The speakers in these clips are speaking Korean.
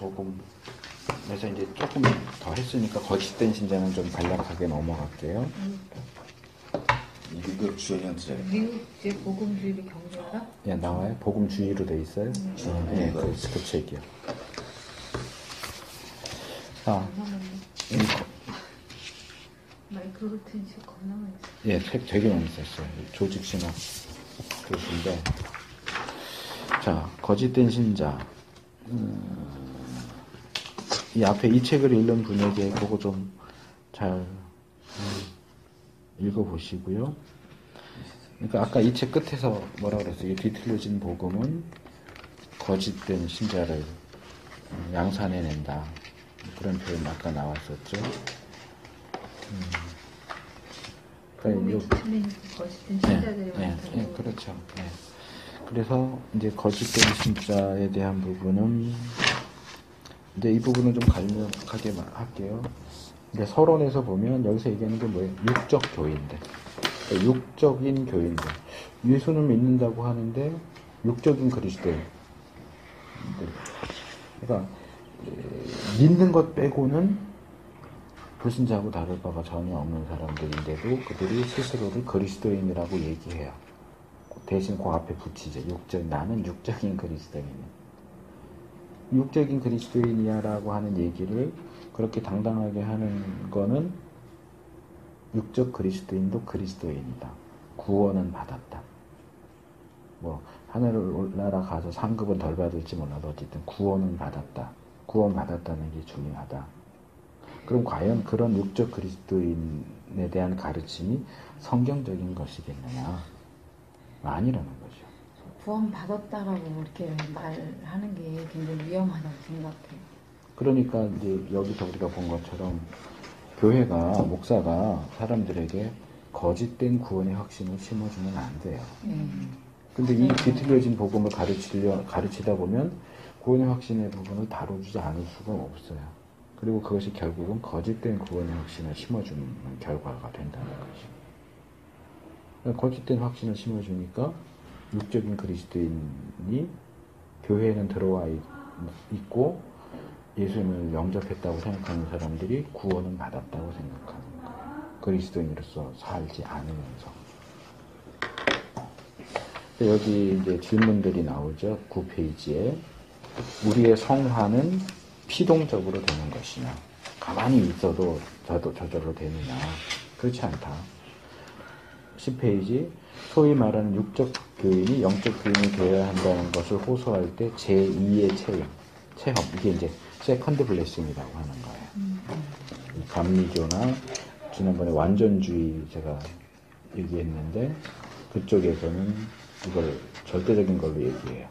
복음에서 이제 조금 더 했으니까 거짓된 신자는 좀 간략하게 넘어갈게요. 미국 주연한테 미국 제 복음주의를 경계하라? 예, 나와요? 복음주의로 돼 있어요? 예, 그 책이요. 마이클 홀튼 책 겁나 많이 있어요. 예, 책 되게 많이 썼어요. 조직신학 교수인데. 자, 거짓된 신자. 이 앞에 이 책을 읽는 분에게 그거 좀 잘 읽어보시고요. 그러니까 아까 이 책 끝에서 뭐라 그랬어요? 이 뒤틀려진 복음은 거짓된 신자를 양산해낸다. 그런 표현 아까 나왔었죠. 복음이 뒤틀린 거짓된 신자들이 많다고. 네, 그렇죠. 네. 그래서 이제 거짓된 신자에 대한 부분은 이제 이 부분은 좀 간략하게 할게요. 이제 서론에서 보면 여기서 얘기하는 게 뭐예요? 육적 교인들. 그러니까 육적인 교인들. 예수를 믿는다고 하는데 육적인 그리스도인. 그러니까 믿는 것 빼고는 불신자하고 다를 바가 전혀 없는 사람들인데도 그들이 스스로를 그리스도인이라고 얘기해요. 대신 그 앞에 붙이죠. 나는 육적인 그리스도인이야. 육적인 그리스도인이야라고 하는 얘기를 그렇게 당당하게 하는 거는 육적 그리스도인도 그리스도인이다. 구원은 받았다. 뭐 하늘나라 가서 상급은 덜 받을지 몰라도 어쨌든 구원은 받았다. 구원 받았다는 게 중요하다. 그럼 과연 그런 육적 그리스도인에 대한 가르침이 성경적인 것이겠느냐? 아니라는 거죠. 구원 받았다라고 이렇게 말하는 게 굉장히 위험하다고 생각해요. 그러니까 이제 여기서 우리가 본 것처럼 교회가 목사가 사람들에게 거짓된 구원의 확신을 심어주면 안 돼요. 근데 이 뒤틀려진 복음을 가르치다 보면 구원의 확신의 부분을 다뤄주지 않을 수가 없어요. 그리고 그것이 결국은 거짓된 구원의 확신을 심어주는 결과가 된다는 거죠. 거짓된 확신을 심어주니까 육적인 그리스도인이 교회에는 들어와 있고 예수님을 영접했다고 생각하는 사람들이 구원은 받았다고 생각하는 거예요. 그리스도인으로서 살지 않으면서. 여기 이제 질문들이 나오죠. 9페이지에. 우리의 성화는 피동적으로 되는 것이냐. 가만히 있어도 저절로 되느냐. 그렇지 않다. 10페이지. 소위 말하는 육적 교인이 영적 교인이 되어야 한다는 것을 호소할 때 제2의 체험. 이게 이제 세컨드 블레싱이라고 하는 거예요. 이 감리교나 지난번에 완전주의 제가 얘기했는데 그쪽에서는 이걸 절대적인 걸로 얘기해요.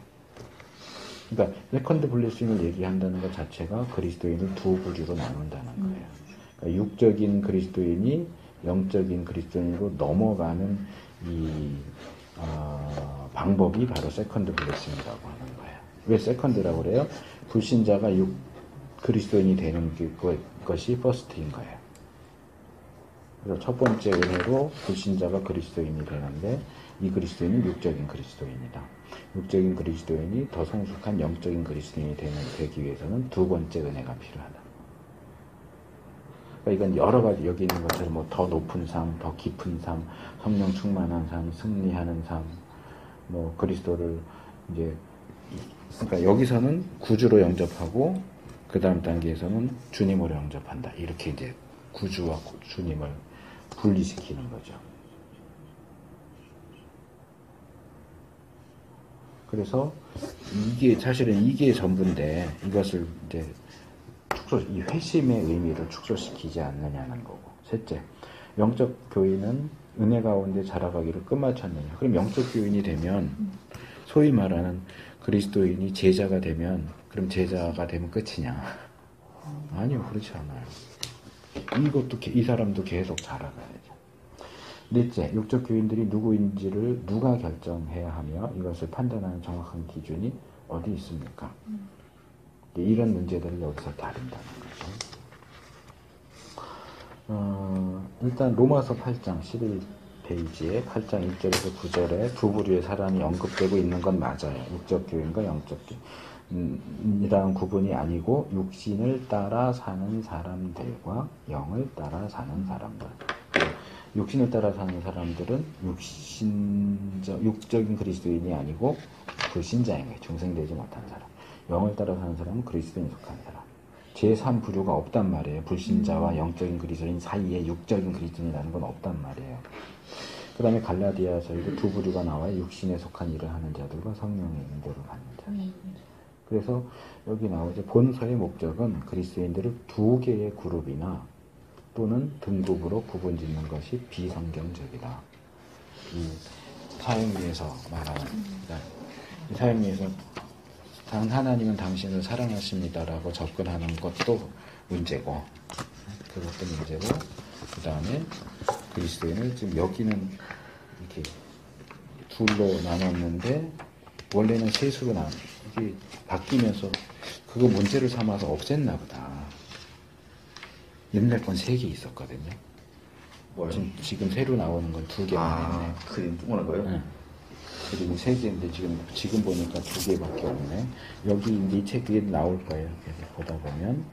그러니까 세컨드 블레싱을 얘기한다는 것 자체가 그리스도인을 두 부류로 나눈다는 거예요. 그러니까 육적인 그리스도인이 영적인 그리스도인으로 넘어가는 이 방법이 바로 세컨드 블레싱이라고 하는 거예요. 왜 세컨드라고 그래요? 불신자가 그리스도인이 되는 것이 퍼스트인 거예요. 그래서 첫 번째 은혜로 불신자가 그리스도인이 되는데 이 그리스도인은 육적인 그리스도인이다. 육적인 그리스도인이 더 성숙한 영적인 그리스도인이 되기 위해서는 두 번째 은혜가 필요하다. 그러니까 이건 여러 가지 여기 있는 것처럼 뭐 더 높은 삶, 더 깊은 삶, 성령 충만한 삶, 승리하는 삶, 뭐 그리스도를 이제 그러니까 여기서는 구주로 영접하고 그 다음 단계에서는 주님으로 영접한다. 이렇게 이제 구주와 주님을 분리시키는 거죠. 그래서 사실은 이게 전부인데 이것을 이제 이 회심의 의미를 축소시키지 않느냐는 거고. 셋째, 영적 교인은 은혜 가운데 자라가기를 끝마쳤느냐. 그럼 영적 교인이 되면 소위 말하는 그리스도인이 제자가 되면 그럼 제자가 되면 끝이냐? 아니요, 그렇지 않아요. 이 사람도 계속 자라가야죠. 넷째, 육적 교인들이 누구인지를 누가 결정해야 하며 이것을 판단하는 정확한 기준이 어디 있습니까? 이런 문제들을 여기서 다룬다는 거죠. 일단 로마서 8장 11 페이지에 8장 1절에서 9절에 두 부류의 사람이 언급되고 있는 건 맞아요. 육적 교인과 영적 교인이라는 구분이 아니고 육신을 따라 사는 사람들과 영을 따라 사는 사람들. 육신을 따라 사는 사람들은 육적인 그리스도인이 아니고 불신자인 거예요. 중생되지 못한 사람. 영을 따라 사는 사람은 그리스도인에 속한 사람. 제3부류가 없단 말이에요. 불신자와 영적인 그리스도인 사이에 육적인 그리스도인이라는 건 없단 말이에요. 그 다음에 갈라디아서에도 두 부류가 나와요. 육신에 속한 일을 하는 자들과 성령의 인도를 받는 자. 그래서 여기 나오죠. 본서의 목적은 그리스도인들을 두 개의 그룹이나 또는 등급으로 구분 짓는 것이 비성경적이다. 이 사형리에서 말하는, 이 사형리에서 단 하나님은 당신을 사랑하십니다라고 접근하는 것도 문제고, 그것도 문제고, 그 다음에 그리스도인을 지금 여기는 이렇게 둘로 나눴는데, 원래는 셋으로 이게 바뀌면서 그거 문제를 삼아서 없앴나 보다. 옛날 건 3개 있었거든요. 뭐요? 지금 새로 나오는 건 2개만 있네. 그림 동그란 거요? 네. 그리고 3개인데 지금 보니까 2개밖에 없네. 여기 이제 이 책 위에 나올 거예요. 계속 보다 보면.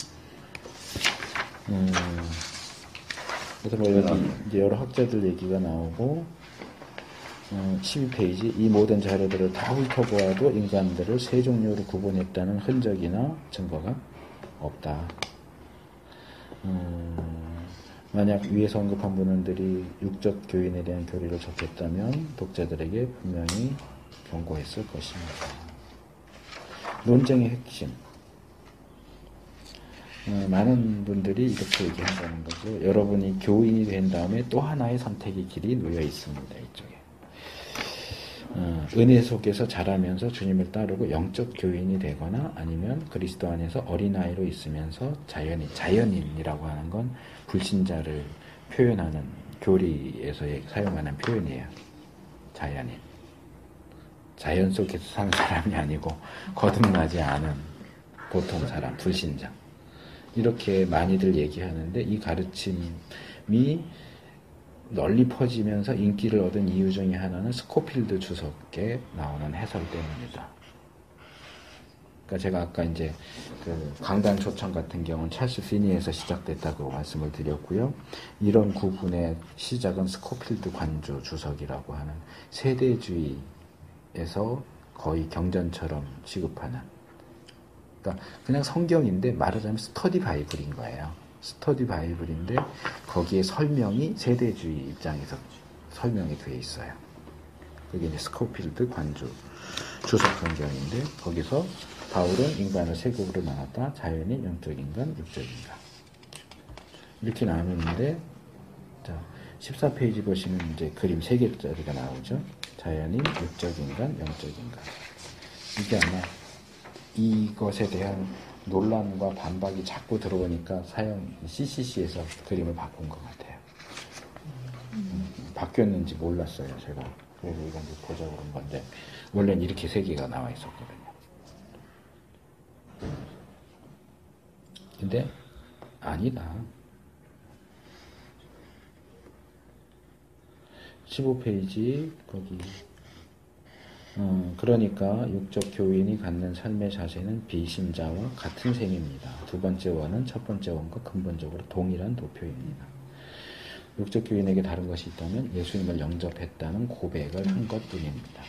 그래서 뭐 여기 이제 여러 학자들 얘기가 나오고, 12페이지. 이 모든 자료들을 다 훑어보아도 인간들을 세 종류로 구분했다는 흔적이나 증거가 없다. 만약 위에서 언급한 문헌들이 육적 교인에 대한 교리를 접했다면 독자들에게 분명히 경고했을 것입니다. 논쟁의 핵심. 많은 분들이 이렇게 얘기한다는 거죠. 여러분이 교인이 된 다음에 또 하나의 선택의 길이 놓여 있습니다. 이쪽에. 은혜 속에서 자라면서 주님을 따르고 영적 교인이 되거나 아니면 그리스도 안에서 어린아이로 있으면서 자연인이라고 하는 건 불신자를 표현하는 교리에서 사용하는 표현이에요. 자연인. 자연 속에서 사는 사람이 아니고 거듭나지 않은 보통 사람, 불신자. 이렇게 많이들 얘기하는데 이 가르침이 널리 퍼지면서 인기를 얻은 이유 중에 하나는 스코필드 주석에 나오는 해설 때문이다. 그러니까 제가 아까 이제 그 강단 초청 같은 경우는 찰스 피니에서 시작됐다고 말씀을 드렸고요. 이런 구분의 시작은 스코필드 관주 주석이라고 하는 세대주의에서 거의 경전처럼 취급하는. 그러니까 그냥 성경인데 말하자면 스터디 바이블인 거예요. 스터디 바이블인데 거기에 설명이 세대주의 입장에서 설명이 되어 있어요. 그게 이제 스코필드 관주 주석 성경인데 거기서 바울은 인간을 세 그룹으로 나눴다. 자연인, 영적 인간, 육적 인간. 이렇게 나누는데 자, 14페이지 보시면 이제 그림 3개짜리가 나오죠. 자연인, 육적 인간, 영적 인간. 이게 아마 이것에 대한 논란과 반박이 자꾸 들어오니까 CCC에서 그림을 바꾼 것 같아요. 바뀌었는지 몰랐어요, 제가. 그래서 이건 이제 보자고 그런 건데, 원래는 이렇게 3개가 나와 있었거든요. 근데, 아니다. 15페이지, 거기. 그러니까 육적 교인이 갖는 삶의 자세는 비신자와 같은 셈입니다. 두 번째 원은 첫 번째 원과 근본적으로 동일한 도표입니다. 육적 교인에게 다른 것이 있다면 예수님을 영접했다는 고백을 한 것뿐입니다.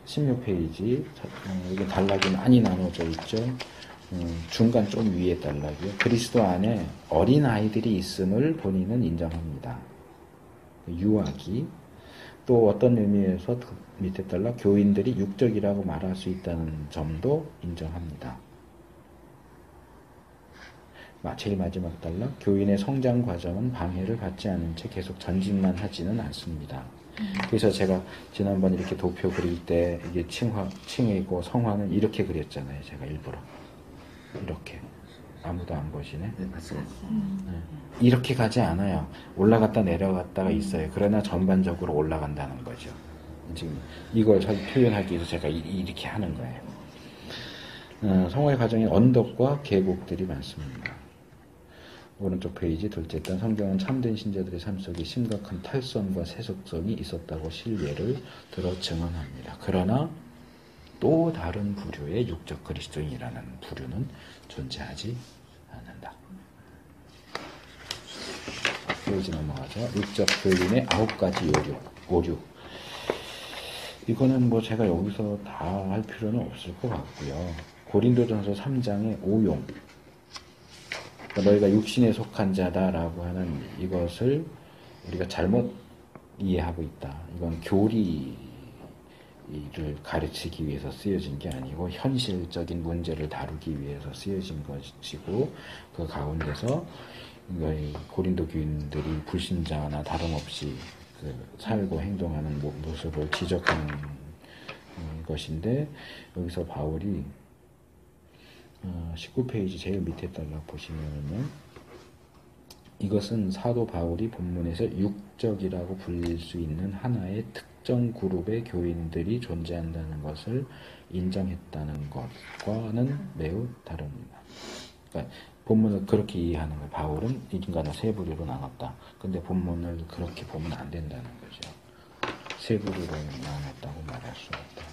16페이지 여기 단락이 많이 나눠져 있죠. 중간 좀 위에 단락이요. 그리스도 안에 어린아이들이 있음을 본인은 인정합니다. 유아기. 또 어떤 의미에서 그 밑에 단락 교인들이 육적이라고 말할 수 있다는 점도 인정합니다. 제일 마지막 단락 교인의 성장 과정은 방해를 받지 않은 채 계속 전진만 하지는 않습니다. 그래서 제가 지난번 이렇게 도표 그릴 때 이게 칭이고 성화는 이렇게 그렸잖아요. 제가 일부러. 이렇게. 아무도 안 보시네? 네, 맞습니다. 네. 이렇게 가지 않아요. 올라갔다 내려갔다가 있어요. 그러나 전반적으로 올라간다는 거죠. 지금 이걸 표현하기 위해서 제가 이렇게 하는 거예요. 성화의 과정에 언덕과 계곡들이 많습니다. 오른쪽 페이지 둘째 단 성경은 참된 신자들의 삶 속에 심각한 탈선과 세속성이 있었다고 실예를 들어 증언합니다. 그러나 또 다른 부류의 육적 그리스도인이라는 부류는 존재하지 않는다. 페이지 넘어가죠. 육적 교인의 9가지 오류. 이거는 뭐 제가 여기서 다 할 필요는 없을 것 같고요. 고린도전서 3장의 오용. 그러니까 너희가 육신에 속한 자다라고 하는 이것을 우리가 잘못 이해하고 있다. 이건 교리를 가르치기 위해서 쓰여진 게 아니고 현실적인 문제를 다루기 위해서 쓰여진 것이고 그 가운데서 고린도 교인들이 불신자나 다름없이 살고 행동하는 모습을 지적하는 것인데 여기서 바울이 19페이지 제일 밑에 달락 보시면은 이것은 사도 바울이 본문에서 육적이라고 불릴 수 있는 하나의 특정 그룹의 교인들이 존재한다는 것을 인정했다는 것과는 매우 다릅니다. 그러니까 본문을 그렇게 이해하는 거예요. 바울은 인간을 세 부류로 나눴다. 근데 본문을 그렇게 보면 안 된다는 거죠. 세 부류로 나눴다고 말할 수 없다.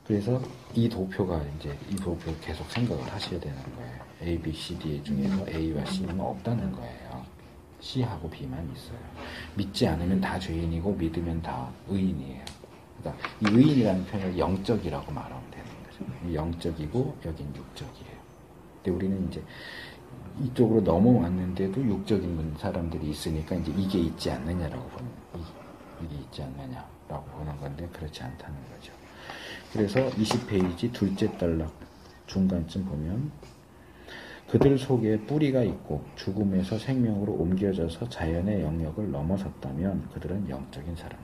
그래서 이 도표가 이 도표 계속 생각을 하셔야 되는 거예요. A, B, C, D 중에서 A와 C는 없다는 거예요. C하고 B만 있어요. 믿지 않으면 다 죄인이고 믿으면 다 의인이에요. 그러니까 이 의인이라는 표현을 영적이라고 말하면 되는 거죠. 영적이고 여긴 육적이에요. 근데 우리는 이제 이쪽으로 넘어왔는데도 육적인 사람들이 있으니까 이제 이게 있지 않느냐라고 보는 이게 있지 않느냐라고 보는 건데 그렇지 않다는 거죠. 그래서 20페이지 둘째 단락 중간쯤 보면 그들 속에 뿌리가 있고 죽음에서 생명으로 옮겨져서 자연의 영역을 넘어섰다면 그들은 영적인 사람.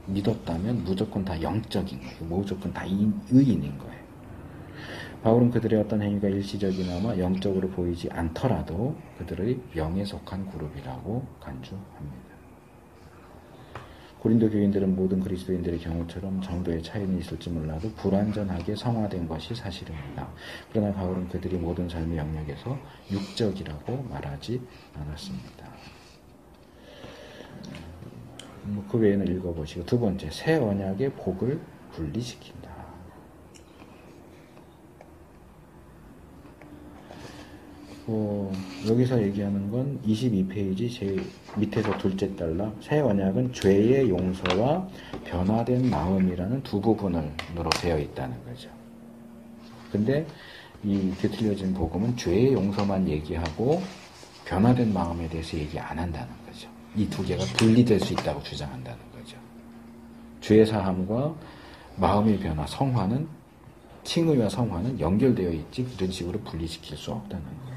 믿었다면 무조건 다 영적인 거예요. 무조건 다 의인인 거예요. 바울은 그들의 어떤 행위가 일시적이나마 영적으로 보이지 않더라도 그들의 영에 속한 그룹이라고 간주합니다. 고린도 교인들은 모든 그리스도인들의 경우처럼 정도의 차이는 있을지 몰라도 불완전하게 성화된 것이 사실입니다. 그러나 바울은 그들이 모든 삶의 영역에서 육적이라고 말하지 않았습니다. 그 외에는 읽어보시고 두 번째, 새 언약의 복을 분리시킨다. 여기서 얘기하는 건 22페이지 제일 밑에서 둘째 단락 새 언약은 죄의 용서와 변화된 마음이라는 두 부분으로 되어 있다는 거죠. 근데 이 뒤틀려진 복음은 죄의 용서만 얘기하고 변화된 마음에 대해서 얘기 안 한다는 거죠. 이 두 개가 분리될 수 있다고 주장한다는 거죠. 죄의 사함과 마음의 변화, 성화는 칭의와 성화는 연결되어 있지 이런 식으로 분리시킬 수 없다는 거예요.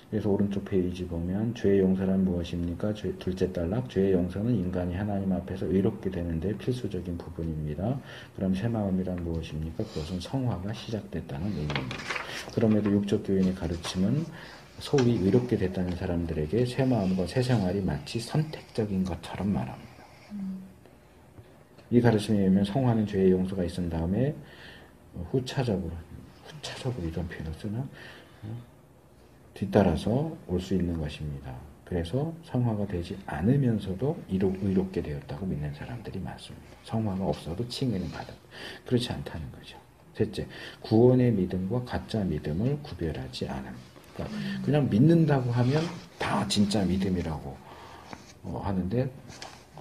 그래서 오른쪽 페이지 보면 죄의 용서란 무엇입니까? 둘째 단락 죄의 용서는 인간이 하나님 앞에서 의롭게 되는데 필수적인 부분입니다. 그럼 새 마음이란 무엇입니까? 그것은 성화가 시작됐다는 의미입니다. 그럼에도 육적 교인의 가르침은 소위 의롭게 됐다는 사람들에게 새 마음과 새 생활이 마치 선택적인 것처럼 말합니다. 이 가르침에 의하면 성화는 죄의 용서가 있은 다음에 후차적으로 이런 표현을 쓰나? 뒤따라서 올 수 있는 것입니다. 그래서 성화가 되지 않으면서도 의롭게 되었다고 믿는 사람들이 많습니다. 성화가 없어도 칭의는 받아. 그렇지 않다는 거죠. 셋째, 구원의 믿음과 가짜 믿음을 구별하지 않음. 그러니까 그냥 믿는다고 하면 다 진짜 믿음이라고 하는데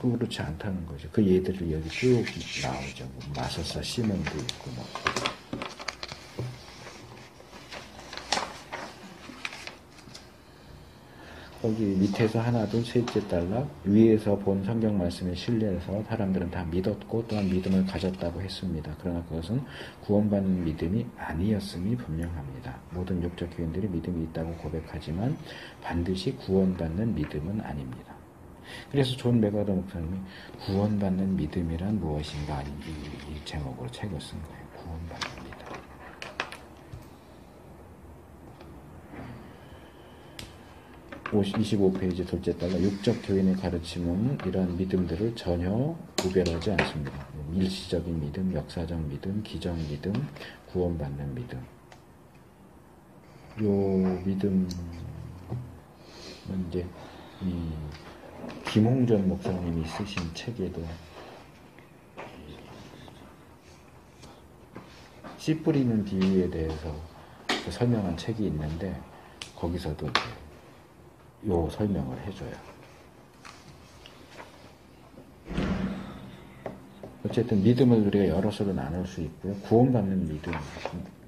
그렇지 않다는 거죠. 그 예들을 여기 쭉 나오죠. 마서사 시몬도 있고 거기 밑에서 하나 둘 셋째 단락 위에서 본 성경 말씀에 신뢰해서 사람들은 다 믿었고 또한 믿음을 가졌다고 했습니다. 그러나 그것은 구원받는 믿음이 아니었음이 분명합니다. 모든 육적 교인들이 믿음이 있다고 고백하지만 반드시 구원받는 믿음은 아닙니다. 그래서 존 맥아더 목사님이 구원받는 믿음이란 무엇인가 이 제목으로 책을 쓴 거예요. 구원받는 믿음. 25페이지 둘째 달러 육적 교인의 가르침은 이러한 믿음들을 전혀 구별하지 않습니다. 일시적인 믿음, 역사적 믿음, 기적 믿음, 구원받는 믿음. 요 믿음은 이제 이 김홍전 목사님이 쓰신 책에도 씨 뿌리는 비유에 대해서 설명한 책이 있는데 거기서도 요 설명을 해줘요. 어쨌든 믿음을 우리가 여럿으로 나눌 수 있고요. 구원받는 믿음,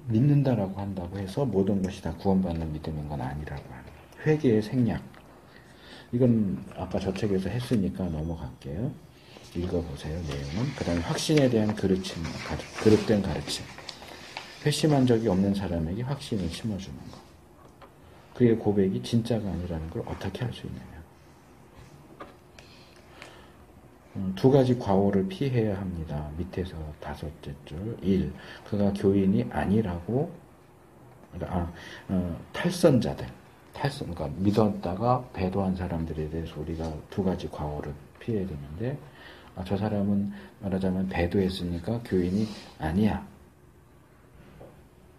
믿는다라고 한다고 해서 모든 것이 다 구원받는 믿음인 건 아니라고 하는 회개의 생략. 이건 아까 저 책에서 했으니까 넘어갈게요. 읽어보세요. 내용은. 그 다음에 확신에 대한 그릇된 가르침. 회심한 적이 없는 사람에게 확신을 심어주는 것. 그의 고백이 진짜가 아니라는 걸 어떻게 알 수 있느냐. 두 가지 과오를 피해야 합니다. 밑에서 다섯째 줄. 1. 그가 교인이 아니라고, 탈선자들. 그러니까 믿었다가 배도한 사람들에 대해서 우리가 두 가지 과오를 피해야 되는데, 저 사람은 말하자면 배도했으니까 교인이 아니야.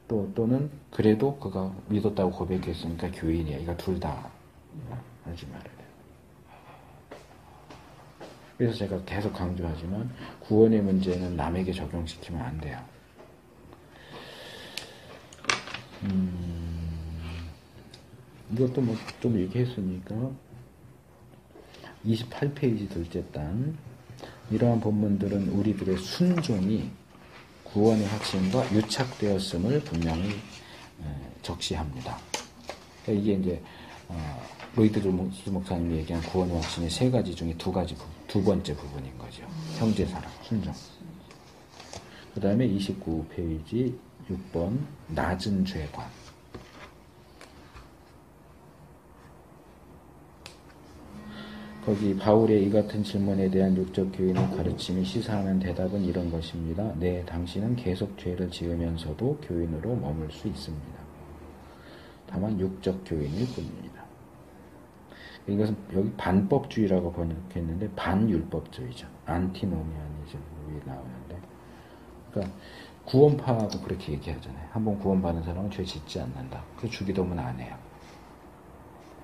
또는 그래도 그가 믿었다고 고백했으니까 교인이야. 이거 둘 다 하지 말아야 돼요. 그래서 제가 계속 강조하지만 구원의 문제는 남에게 적용시키면 안 돼요. 이것도 뭐 좀 얘기했으니까 28페이지 둘째 단. 이러한 본문들은 우리들의 순종이 구원의 확신과 유착되었음을 분명히 적시합니다. 그러니까 이게 이제 로이드 목사님이 얘기한 구원의 확신의 세 가지 중에 두 번째 부분인 거죠. 형제사랑, 순종. 그 다음에 29페이지 6번 낮은 죄관. 거기 바울의 이 같은 질문에 대한 육적 교인의 가르침이 시사하는 대답은 이런 것입니다. 네, 당신은 계속 죄를 지으면서도 교인으로 머물 수 있습니다. 다만 육적 교인일 뿐입니다. 이것은 여기 반법주의라고 번역했는데 반율법주의죠. 안티노미아니즘이 나오는데, 그러니까 구원파도 그렇게 얘기하잖아요. 한번 구원받은 사람은 죄 짓지 않는다. 그래서 주기도문 안 해요.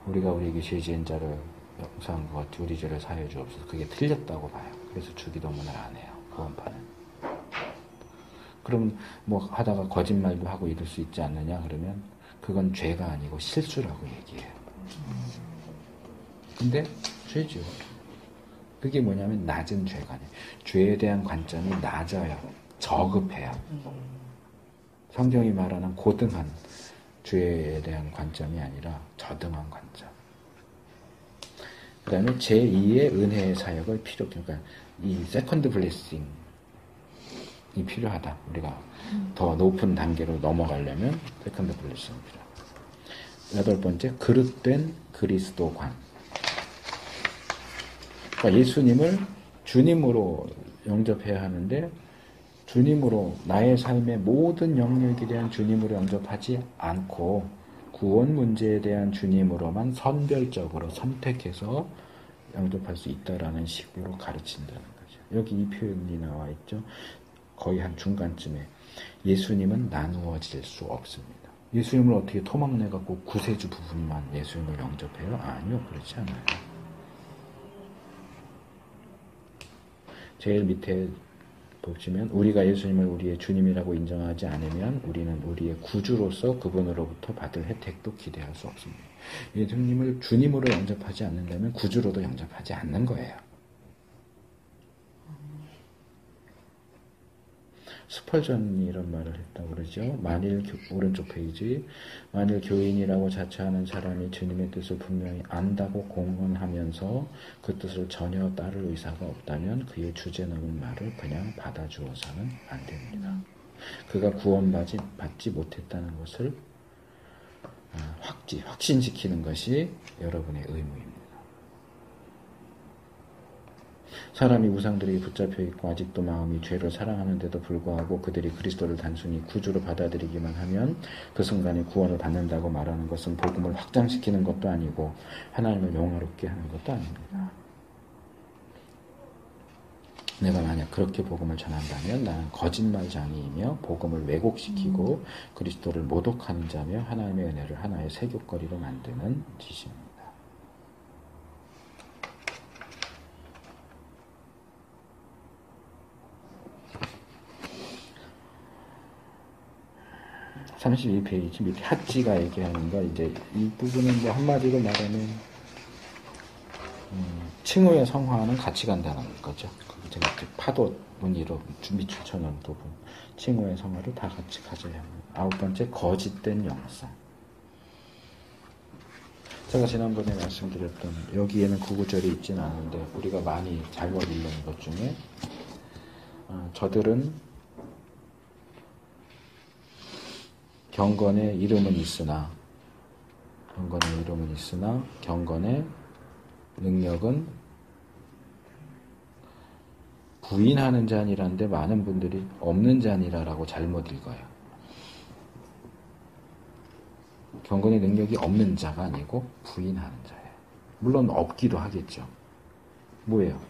우리가 우리에게 죄 지은 자를 영상과 우리 죄를 사하여 주옵소서. 그게 틀렸다고 봐요. 그래서 주기도문을 안 해요. 구원파는. 그러면 뭐 하다가 거짓말도 하고 이럴 수 있지 않느냐 그러면 그건 죄가 아니고 실수라고 얘기해요. 근데 죄죠. 그게 뭐냐면 낮은 죄관이에요. 죄에 대한 관점이 낮아요. 저급해요. 성경이 말하는 고등한 죄에 대한 관점이 아니라 저등한 관점. 그 다음에 제2의 은혜의 사역을 그러니까 이 세컨드 블레싱이 필요하다. 우리가 더 높은 단계로 넘어가려면 세컨드 블레싱이 필요하다. 8번째, 그릇된 그리스도관. 그러니까 예수님을 주님으로 영접해야 하는데 주님으로 나의 삶의 모든 영역에 대한 주님으로 영접하지 않고 구원 문제에 대한 주님으로만 선별적으로 선택해서 영접할 수 있다라는 식으로 가르친다는 거죠. 여기 이 표현이 나와 있죠. 거의 한 중간쯤에 예수님은 나누어질 수 없습니다. 예수님을 어떻게 토막내갖고 구세주 부분만 예수님을 영접해요? 아니요, 그렇지 않아요. 제일 밑에 보시면 우리가 예수님을 우리의 주님이라고 인정하지 않으면 우리는 우리의 구주로서 그분으로부터 받을 혜택도 기대할 수 없습니다. 예수님을 주님으로 영접하지 않는다면 구주로도 영접하지 않는 거예요. 스펄전이 이런 말을 했다고 그러죠. 오른쪽 페이지. 만일 교인이라고 자처하는 사람이 주님의 뜻을 분명히 안다고 공언하면서 그 뜻을 전혀 따를 의사가 없다면 그의 주제 넘은 말을 그냥 받아주어서는 안 됩니다. 그가 구원받지 못했다는 것을 확신시키는 것이 여러분의 의무입니다. 사람이 우상들에게 붙잡혀 있고 아직도 마음이 죄를 사랑하는데도 불구하고 그들이 그리스도를 단순히 구주로 받아들이기만 하면 그 순간에 구원을 받는다고 말하는 것은 복음을 확장시키는 것도 아니고 하나님을 영화롭게 하는 것도 아닙니다. 내가 만약 그렇게 복음을 전한다면 나는 거짓말장이이며 복음을 왜곡시키고 그리스도를 모독하는 자며 하나님의 은혜를 하나의 세교거리로 만드는 짓입니다. (32페이지) 밑에 핫지가 얘기하는 거 이제 이 부분은 이제 한마디로 말하면 칭호의 성화는 같이 간다는 거죠. 제가 파도 무늬로 밑줄쳐놓은 부분 칭호의 성화를 다 같이 가져야 합니다. 9번째 거짓된 영성. 제가 지난번에 말씀드렸던 여기에는 구구절이 있지는 않은데 우리가 많이 잘못 읽는 것 중에 저들은 경건의 이름은 있으나 경건의 능력은 부인하는 자니라는데 많은 분들이 없는 자니라라고 잘못 읽어요. 경건의 능력이 없는 자가 아니고 부인하는 자예요. 물론 없기도 하겠죠. 뭐예요?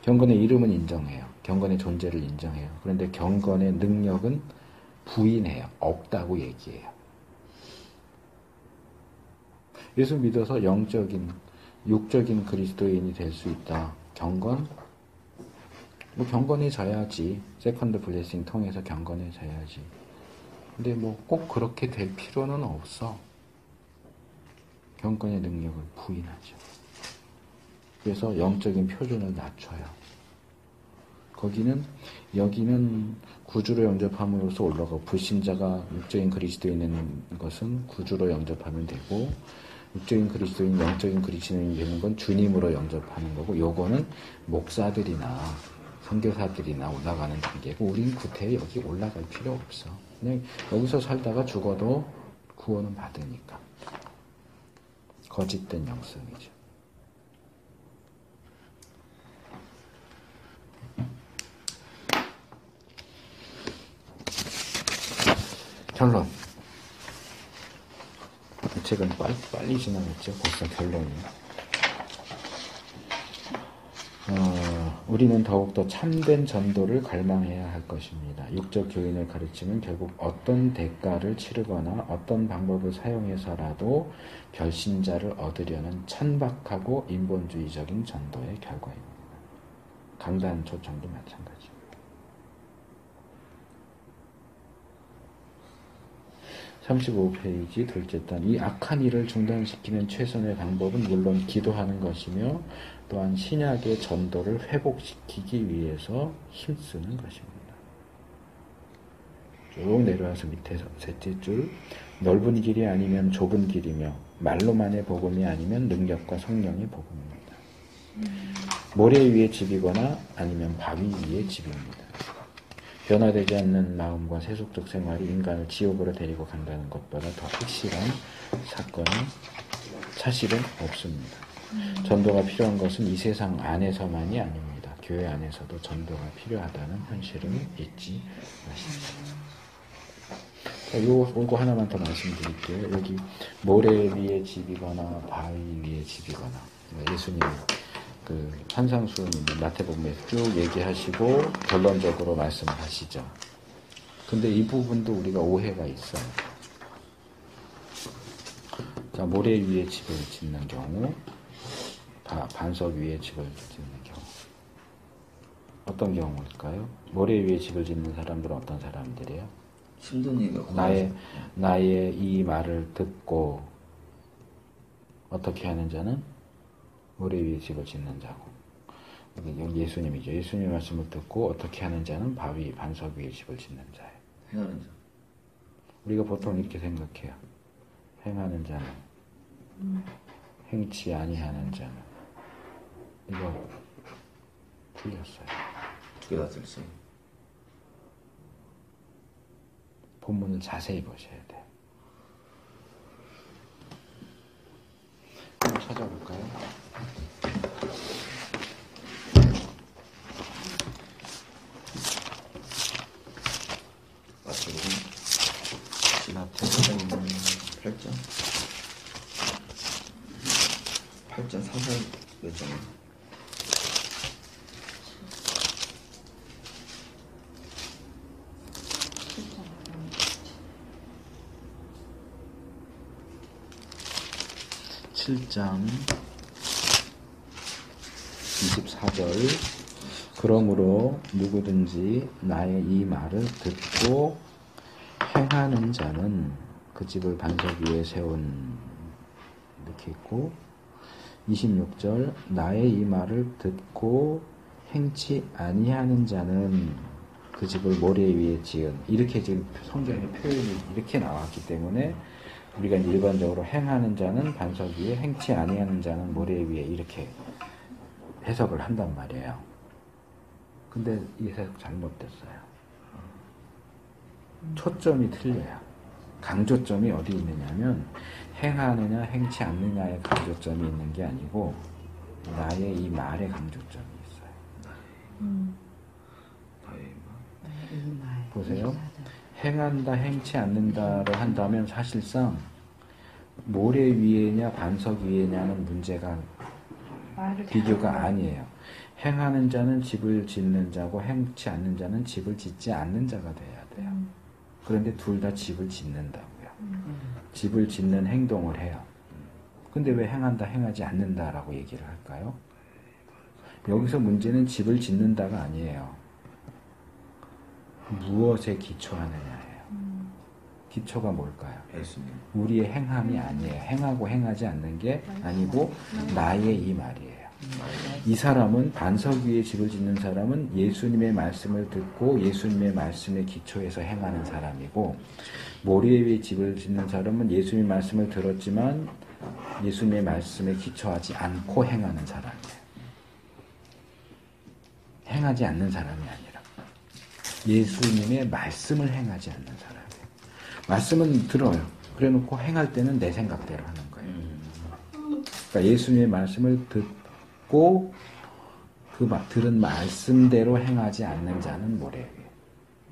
경건의 이름은 인정해요. 경건의 존재를 인정해요. 그런데 경건의 능력은 부인해요. 없다고 얘기해요. 예수 믿어서 영적인, 육적인 그리스도인이 될 수 있다. 경건? 뭐 경건해져야지. 세컨드 블레싱 통해서 경건해져야지. 근데 뭐 꼭 그렇게 될 필요는 없어. 경건의 능력을 부인하죠. 그래서 영적인 표준을 낮춰요. 여기는 구주로 영접함으로써 올라가고 불신자가 육적인 그리스도인인 것은 구주로 영접하면 되고 육적인 그리스도인, 영적인 그리스도인이 되는 건 주님으로 영접하는 거고 요거는 목사들이나 선교사들이나 올라가는 단계고 우린 구태에 여기 올라갈 필요 없어. 그냥 여기서 살다가 죽어도 구원은 받으니까. 거짓된 영성이죠. 결론. 이 책은 빨리 지나갔죠. 벌써 결론이. 우리는 더욱더 참된 전도를 갈망해야 할 것입니다. 육적 교인을 가르치면 결국 어떤 대가를 치르거나 어떤 방법을 사용해서라도 결신자를 얻으려는 천박하고 인본주의적인 전도의 결과입니다. 강단 초청도 마찬가지입니다. 35페이지 둘째 단. 이 악한 일을 중단시키는 최선의 방법은 물론 기도하는 것이며 또한 신약의 전도를 회복시키기 위해서 힘쓰는 것입니다. 쭉 내려와서 밑에서 셋째 줄. 넓은 길이 아니면 좁은 길이며 말로만의 복음이 아니면 능력과 성령의 복음입니다. 모래 위의 집이거나 아니면 바위 위의 집입니다. 변화되지 않는 마음과 세속적 생활이 인간을 지옥으로 데리고 간다는 것보다 더 확실한 사실은 없습니다. 전도가 필요한 것은 이 세상 안에서만이 아닙니다. 교회 안에서도 전도가 필요하다는 현실을 잊지 마십시오. 요거 하나만 더 말씀드릴게요. 여기 모래 위의 집이거나 바위 위의 집이거나 예수님 산상수훈 마태복음에서 쭉 얘기하시고 결론적으로 말씀하시죠. 근데 이 부분도 우리가 오해가 있어요. 자, 모래 위에 집을 짓는 경우, 반석 위에 집을 짓는 경우. 어떤 경우일까요? 모래 위에 집을 짓는 사람들은 어떤 사람들이에요? 힘든 얘기가 나의 이 말을 듣고 어떻게 하는 자는 모래 위에 집을 짓는 자고. 여기 예수님이죠. 예수님의 말씀을 듣고 어떻게 하는 자는 바위, 반석 위에 집을 짓는 자예요. 행하는 자. 우리가 보통 이렇게 생각해요. 행하는 자는, 행치 아니하는 자는. 이거 틀렸어요. 두 개 다 틀렸어요. 본문을 자세히 보셔야 돼요. 한번 찾아볼까요? 8장 4살 몇 장이야? 칠장 24절 그러므로 누구든지 나의 이 말을 듣고 행하는 자는 그 집을 반석 위에 세운 이렇게 있고 26절 나의 이 말을 듣고 행치 아니하는 자는 그 집을 모래 위에 지은 이렇게 지금 성경의 표현이 이렇게 나왔기 때문에 우리가 일반적으로 행하는 자는 반석 위에 행치 아니하는 자는 모래 위에 이렇게 해석을 한단 말이에요. 근데 이 해석 잘못됐어요. 초점이 틀려요. 강조점이 어디 있느냐면 행하느냐 행치 않느냐의 강조점이 있는 게 아니고 나의 이 말에 강조점이 있어요. 나의 말. 이 말. 보세요. 행한다 행치 않는다를 한다면 사실상 모래 위에냐 반석 위에냐는 문제가 말을 비교가 잘하는 아니에요. 행하는 자는 집을 짓는 자고 행치 않는 자는 집을 짓지 않는 자가 돼야 돼요. 그런데 둘 다 집을 짓는다고요. 집을 짓는 행동을 해요. 근데 왜 행한다 행하지 않는다라고 얘기를 할까요? 여기서 문제는 집을 짓는다가 아니에요. 무엇에 기초하느냐예요. 기초가 뭘까요? 예수님. 우리의 행함이 아니에요. 행하고 행하지 않는 게 아니고 나의 이 말이에요. 이 사람은 반석 위에 집을 짓는 사람은 예수님의 말씀을 듣고 예수님의 말씀에 기초해서 행하는 사람이고 모래 위에 집을 짓는 사람은 예수님의 말씀을 들었지만 예수님의 말씀에 기초하지 않고 행하는 사람이에요. 행하지 않는 사람이 아니라 예수님의 말씀을 행하지 않는 사람이에요. 말씀은 들어요. 그래놓고 행할 때는 내 생각대로 하는 거예요. 그러니까 예수님의 말씀을 듣고 그 들은 말씀대로 행하지 않는 자는 모래 위에.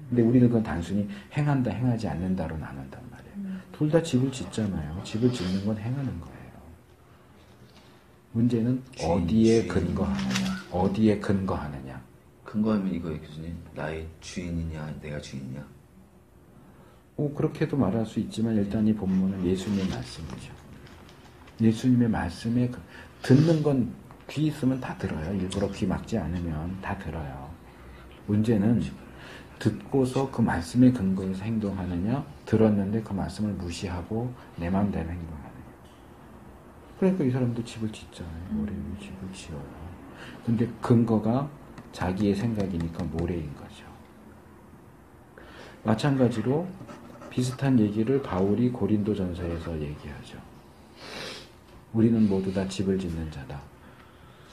근데 우리는 그건 단순히 행한다 행하지 않는다로 나눈단 말이에요. 둘 다 집을 짓잖아요. 집을 짓는 건 행하는 거예요. 문제는 어디에 근거하느냐. 어디에 근거하느냐. 근거하면 이거예요, 교수님. 나의 주인이냐, 내가 주인이냐. 그렇게도 말할 수 있지만 일단 이 본문은 예수님의 말씀이죠. 예수님의 말씀에 듣는 건 귀 있으면 다 들어요. 일부러 귀 막지 않으면 다 들어요. 문제는 듣고서 그 말씀에 근거해서 행동하느냐, 들었는데 그 말씀을 무시하고 내 마음대로 행동하느냐. 그러니까 이 사람도 집을 짓잖아요. 모래 위에 집을 지어요. 근데 근거가 자기의 생각이니까 모래인 거죠. 마찬가지로 비슷한 얘기를 바울이 고린도전서에서 얘기하죠. 우리는 모두 다 집을 짓는 자다.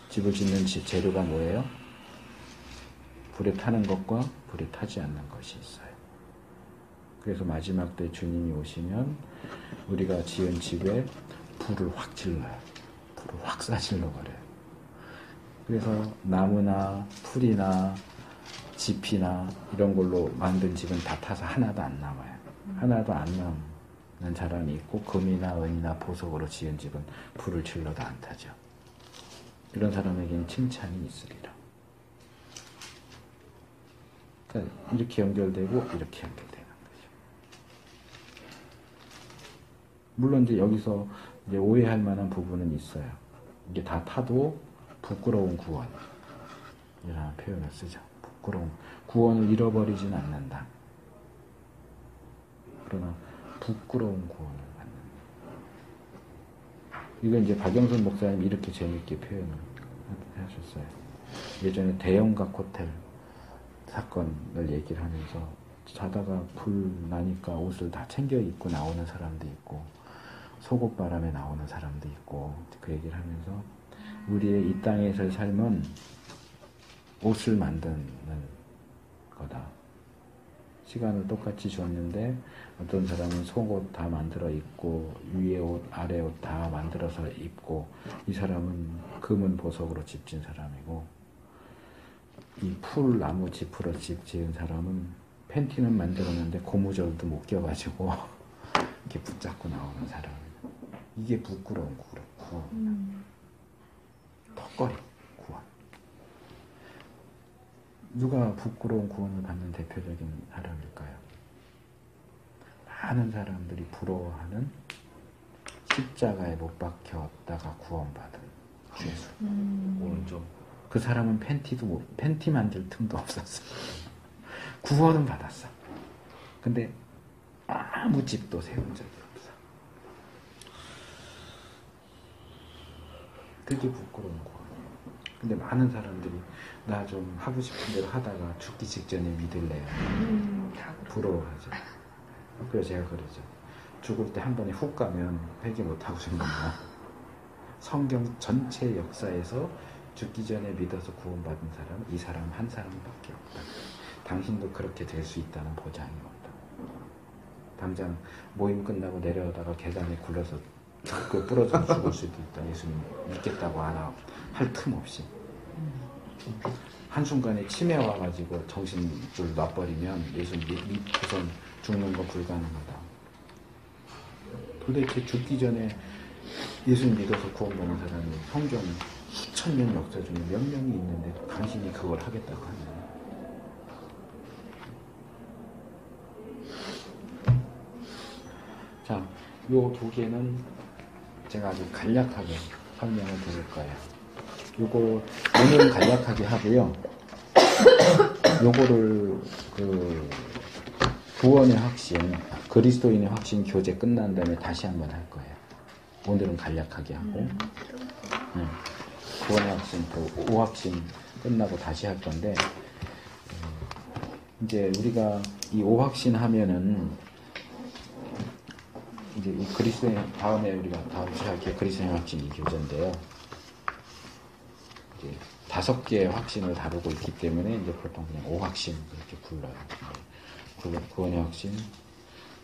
집을 짓는 재료가 뭐예요? 불에 타는 것과 불에 타지 않는 것이 있어요. 그래서 마지막 때 주님이 오시면 우리가 지은 집에 불을 확 질러요. 불을 확 쏴질러 버려요. 그래서 나무나 풀이나 지피나 이런 걸로 만든 집은 다 타서 하나도 안 남아요. 하나도 안 남는 사람이 있고 금이나 은이나 보석으로 지은 집은 불을 질러도 안 타죠. 이런 사람에게는 칭찬이 있으리라. 그러니까 이렇게 연결되고 이렇게 연결되는 거죠. 물론 이제 여기서 이제 오해할 만한 부분은 있어요. 이게 다 타도 부끄러운 구원 이라는 표현을 쓰죠. 부끄러운 구원을 잃어버리진 않는다. 그러나 부끄러운 구원을 받는다. 이건 이제 박영선 목사님 이렇게 재밌게 표현을 하셨어요. 예전에 대형각 호텔 사건을 얘기를 하면서 자다가 불 나니까 옷을 다 챙겨 입고 나오는 사람도 있고 속옷바람에 나오는 사람도 있고 그 얘기를 하면서 우리의 이 땅에서의 삶은 옷을 만드는 거다. 시간을 똑같이 줬는데 어떤 사람은 속옷 다 만들어 입고 위에 옷 아래 옷 다 만들어서 입고 이 사람은 금은 보석으로 집 지은 사람이고 이 풀 나무 지프로 집 지은 사람은 팬티는 만들었는데 고무줄도 못 껴가지고 이렇게 붙잡고 나오는 사람. 이게 부끄러운 구원. 턱걸이 구원. 누가 부끄러운 구원을 받는 대표적인 사람일까요? 많은 사람들이 부러워하는 십자가에 못 박혔다가 구원받은 죄수. 오른쪽. 그 사람은 팬티 만질 틈도 없었어. 구원은 받았어. 근데 아무 집도 세운 적이 없어. 되게 부끄러운 구원이에요. 근데 많은 사람들이 나 좀 하고 싶은 대로 하다가 죽기 직전에 믿을래요. 부러워하죠. 그래서 제가 그러죠. 죽을 때 한 번에 훅 가면 회개 못하고 죽는다. 성경 전체 역사에서 죽기 전에 믿어서 구원받은 사람은 이 사람 한 사람밖에 없다. 당신도 그렇게 될 수 있다는 보장이 없다. 당장 모임 끝나고 내려오다가 계단에 굴러서 부러져 죽을 수도 있다. 예수님 믿겠다고 할 틈 없이. 한순간에 치매 와가지고 정신줄 놔버리면 예수님 믿고선 죽는 건 불가능하다. 도대체 죽기 전에 예수님 믿어서 구원받는 사람이 성경 수천 년 역사 중에 몇 명이 있는데 당신이 그걸 하겠다고 하냐. 자, 요 두 개는 제가 아주 간략하게 설명을 드릴 거예요. 요거 오늘은 간략하게 하고요. 요거를 구원의 확신, 그리스도인의 확신 교재 끝난 다음에 다시 한번 할 거예요. 오늘은 간략하게 하고 구원의 확신, 오확신 끝나고 다시 할 건데 이제 우리가 이 오확신 하면은 이제 이 그리스도인 다음에 우리가 다음 시작에 그리스도인 확신 이 교재인데요. 이제 5개의 확신을 다루고 있기 때문에 이제 보통 그냥 오확신 그렇게 불러요. 구원의 확신,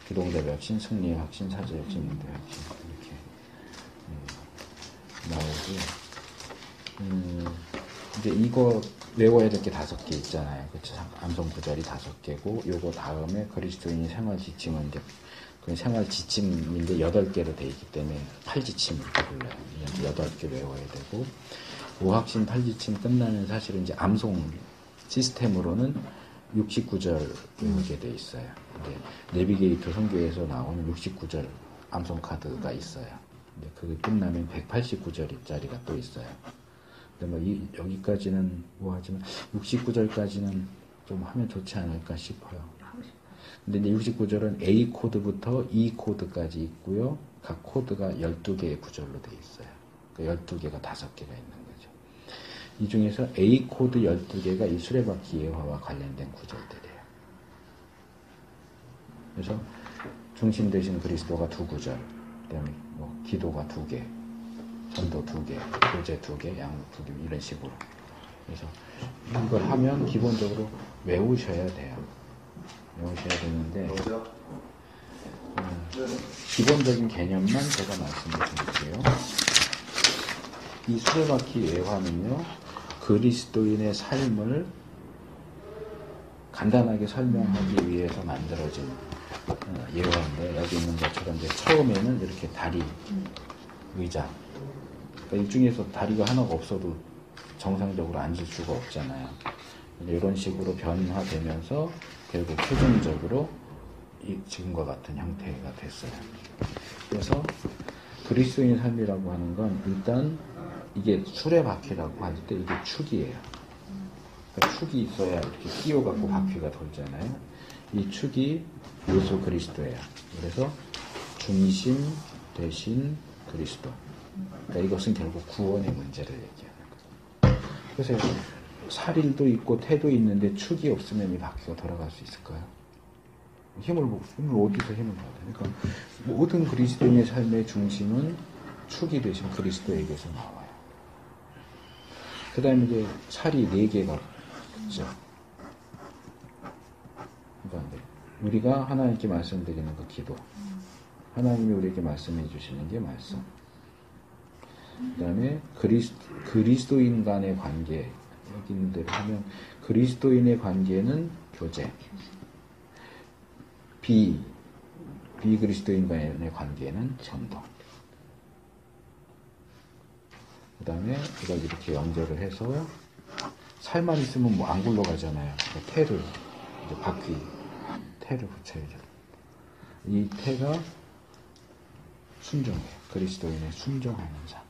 기동대의 확신, 승리의 확신, 사죄의 확신, 인도의 확신 이렇게 나오고요. 이제 이거 외워야 될 게 5개 있잖아요. 그쵸? 암송 구절이 5개고 요거 다음에 그리스도인의 생활 지침은 이제 그 생활 지침인데 8개로 되어 있기 때문에 8지침을 불러요. 8개 외워야 되고 오확신 8지침 끝나면 사실은 이제 암송 시스템으로는 69절 외우게 돼 있어요. 근데 내비게이터 선교에서 나오는 69절 암송 카드가 있어요. 근데 그게 끝나면 189절짜리가 또 있어요. 근데 뭐 여기까지는 뭐 하지만 69절까지는 좀 하면 좋지 않을까 싶어요. 근데 이제 69절은 A 코드부터 E 코드까지 있고요. 각 코드가 12개의 구절로 되어 있어요. 그 12개가 5개가 있는 거죠. 이 중에서 A 코드 12개가 이 수레바퀴 예화와 관련된 구절들이에요. 그래서 중심 되신 그리스도가 2구절, 그다음에 뭐 기도가 2개, 전도 2개, 교제 2개, 양육 2개 이런 식으로. 그래서 이걸 하면 기본적으로 외우셔야 돼요. 외우셔야 되는데 기본적인 개념만 제가 말씀을 드릴게요. 이 수레바퀴 예화는요, 그리스도인의 삶을 간단하게 설명하기 위해서 만들어진 예화인데, 여기 있는 것처럼 이제 처음에는 이렇게 다리, 의자, 그러니까 이 중에서 다리가 하나가 없어도 정상적으로 앉을 수가 없잖아요. 이런 식으로 변화되면서 결국 최종적으로 지금과 같은 형태가 됐어요. 그래서 그리스도인의 삶이라고 하는 건 일단 이게 수레바퀴라고 할 때 이게 축이에요. 그러니까 축이 있어야 이렇게 끼워갖고 바퀴가 돌잖아요. 이 축이 예수 그리스도예요. 그래서 중심 대신 그리스도. 그러니까 이것은 결국 구원의 문제를 얘기하는 거예요. 그래서 살일도 있고 태도 있는데 축이 없으면 이 바퀴가 돌아갈 수 있을까요? 힘을 어디서 힘을 받아요? 그러니까 모든 그리스도인의 삶의 중심은 축이 되신 그리스도에게서 나와요. 그 다음에 이제 살이 4개가 있죠. 그러니까 우리가 하나님께 말씀드리는 그 기도, 하나님이 우리에게 말씀해 주시는 게 말씀, 그 다음에 그리스도인 간의 관계, 여기 있는 대로 하면 그리스도인의 관계는 교제, 비그리스도인 간의 관계는 전도. 그 다음에 이걸 이렇게 연결을 해서 살만 있으면 뭐 안 굴러가잖아요. 그러니까 태를 이제 바퀴 태를 붙여야죠. 이 태가 순종이에요. 그리스도인의 순종하는 자.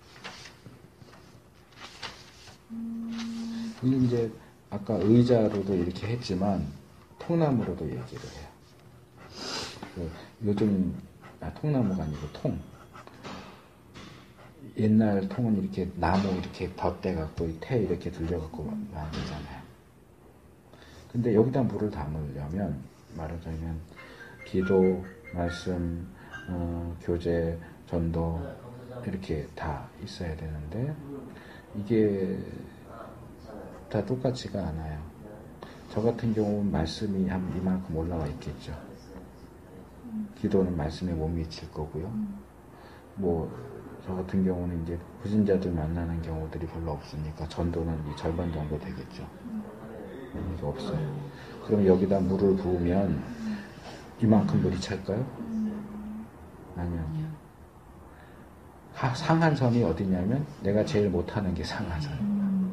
이게 이제 아까 의자로도 이렇게 했지만 통나무로도 얘기를 해요. 요즘 통나무가 아니고 통. 옛날 통은 이렇게 나무 이렇게 덧대갖고 이 태 이렇게 들려갖고 만들잖아요. 근데 여기다 물을 담으려면 말하자면 기도, 말씀, 교제, 전도 이렇게 다 있어야 되는데 이게 다 똑같지가 않아요. 저 같은 경우는 말씀이 한 이만큼 올라와 있겠죠. 기도는 말씀에 못 미칠 거고요. 저 같은 경우는 이제 부진자들 만나는 경우들이 별로 없으니까 전도는 이 절반 정도 되겠죠. 이게 없어요. 그럼 여기다 물을 부으면 이만큼 물이 찰까요? 아니요. 상한선이 어디냐면 내가 제일 못하는 게 상한선.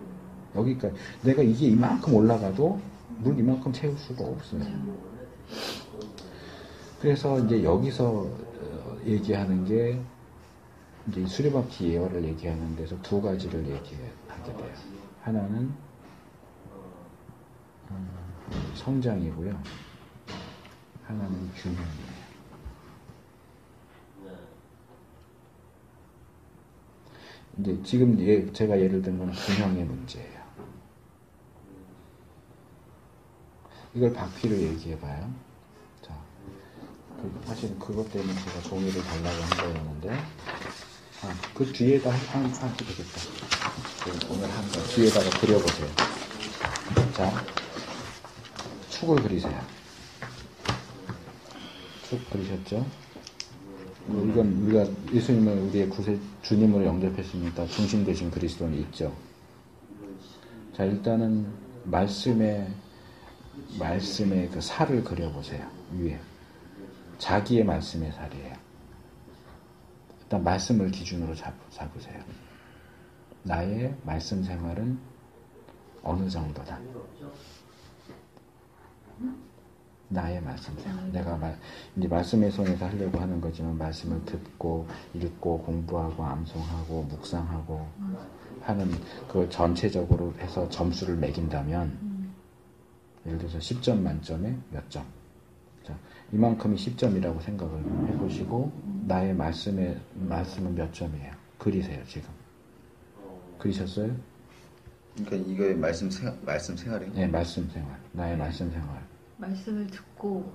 여기까지 내가 이게 이만큼 올라가도 물 이만큼 채울 수가 없어요. 그래서 이제 여기서 얘기하는 게 이제 수레바퀴 예화를 얘기하는 데서 두 가지를 얘기하게 돼요. 하나는 성장이고요. 하나는 균형이에요. 이제 지금 제가 예를 든 건 균형의 문제예요. 이걸 바퀴를 얘기해봐요. 자, 사실 그것 때문에 제가 종이를 달라고 한 거였는데, 그 뒤에다 하면 되겠다. 오늘 한 거 뒤에다가 그려보세요. 자, 축을 그리세요. 축 그리셨죠? 이건 우리가 예수님을 우리의 구세 주님으로 영접했으니까 중심 되신 그리스도는 있죠. 자, 일단은 말씀의 그 살을 그려보세요. 위에 자기의 말씀의 살이에요. 일단 말씀을 기준으로 잡으세요. 나의 말씀 생활은 어느 정도다. 나의 말씀 생활. 내가 이제 말씀의 손에서 하려고 하는 거지만 말씀을 듣고 읽고 공부하고 암송하고 묵상하고 하는 그걸 전체적으로 해서 점수를 매긴다면 예를 들어서 10점 만점에 몇 점? 자, 이만큼이 10점이라고 생각을 해보시고 나의 말씀은 몇 점이에요? 그리세요. 지금 그리셨어요? 그러니까 이거의 말씀 생활이요? 네, 말씀 생활. 나의 말씀 생활. 말씀을 듣고